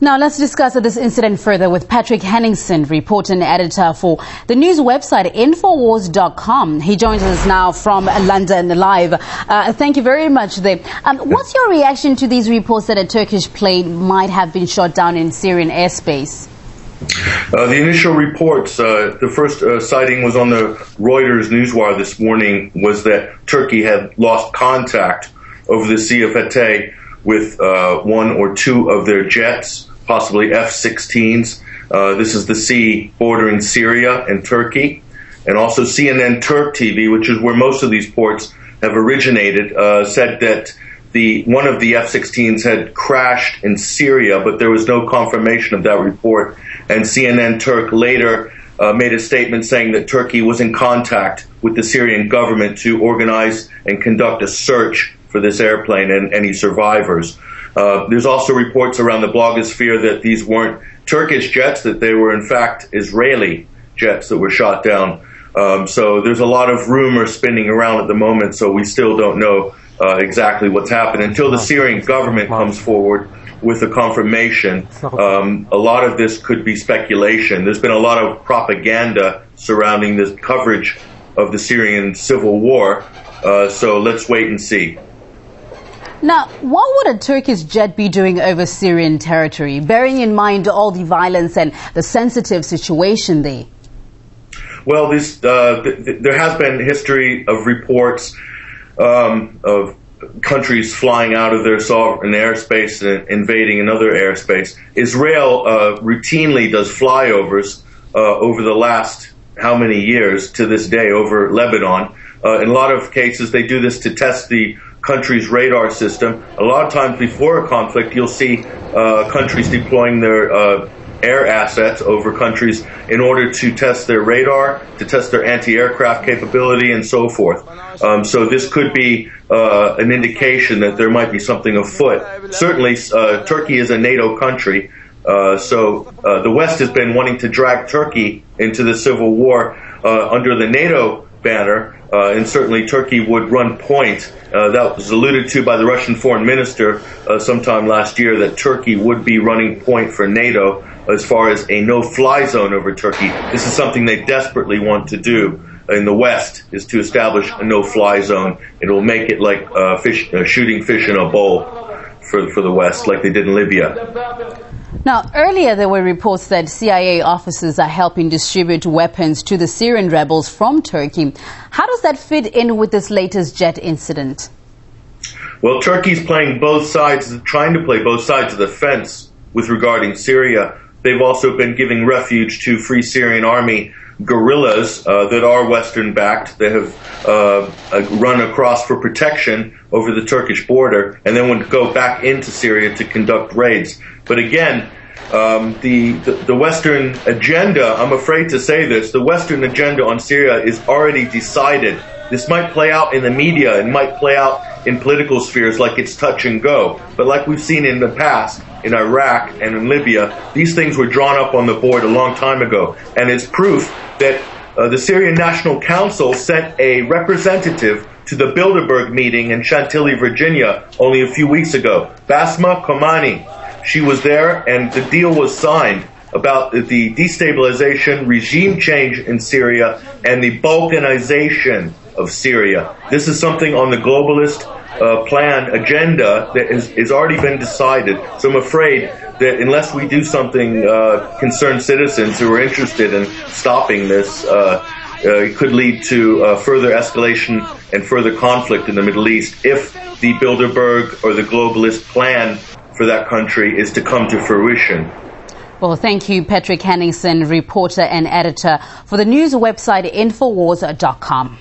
Now let's discuss this incident further with Patrick Henningsen, reporter and editor for the news website Infowars.com. He joins us now from London live. Thank you very much there. What's your reaction to these reports that a Turkish plane might have been shot down in Syrian airspace? The initial reports, the first sighting was on the Reuters newswire this morning, was that Turkey had lost contact over the Sea of Feteh with one or two of their jets, possibly F-16s. This is the sea bordering Syria and Turkey. And also CNN Turk TV, which is where most of these ports have originated, said that one of the F-16s had crashed in Syria, but there was no confirmation of that report. And CNN Turk later made a statement saying that Turkey was in contact with the Syrian government to organize and conduct a search for this airplane and any survivors. There's also reports around the blogosphere that these weren't Turkish jets, that they were in fact Israeli jets that were shot down. So there's a lot of rumor spinning around at the moment, so we still don't know exactly what's happened. Until the Syrian government comes forward with a confirmation, a lot of this could be speculation. There's been a lot of propaganda surrounding this coverage of the Syrian civil war, so let's wait and see. Now, what would a Turkish jet be doing over Syrian territory, bearing in mind all the violence and the sensitive situation there? Well, there has been history of reports of countries flying out of their sovereign airspace and invading another airspace. Israel routinely does flyovers over the last how many years to this day over Lebanon. In a lot of cases, they do this to test the country's radar system. A lot of times before a conflict, you'll see countries deploying their air assets over countries in order to test their radar, to test their anti-aircraft capability, and so forth. So this could be an indication that there might be something afoot. Certainly, Turkey is a NATO country, so the West has been wanting to drag Turkey into the civil war under the NATO banner, and certainly Turkey would run point. That was alluded to by the Russian foreign minister sometime last year, that Turkey would be running point for NATO as far as a no-fly zone over Turkey. This is something they desperately want to do in the West, is to establish a no-fly zone. It will make it like shooting fish in a bowl for the West, like they did in Libya. Now, earlier there were reports that CIA officers are helping distribute weapons to the Syrian rebels from Turkey. How does that fit in with this latest jet incident? Well, Turkey's playing both sides, trying to play both sides of the fence with regarding Syria. They've also been giving refuge to Free Syrian Army guerrillas that are Western-backed. They have run across for protection over the Turkish border and then would go back into Syria to conduct raids. But again, the Western agenda, I'm afraid to say this, the Western agenda on Syria is already decided. This might play out in the media, it might play out in political spheres like it's touch and go. But like we've seen in the past, in Iraq and in Libya, these things were drawn up on the board a long time ago. And it's proof that the Syrian National Council sent a representative to the Bilderberg meeting in Chantilly, Virginia, only a few weeks ago. Basma Komani. She was there, and the deal was signed about the destabilization, regime change in Syria, and the balkanization of Syria. This is something on the globalist plan agenda that has already been decided. So I'm afraid that unless we do something, concerned citizens who are interested in stopping this, it could lead to further escalation and further conflict in the Middle East if the Bilderberg or the globalist plan for that country is to come to fruition. Well, thank you, Patrick Henningsen, reporter and editor for the news website Infowars.com.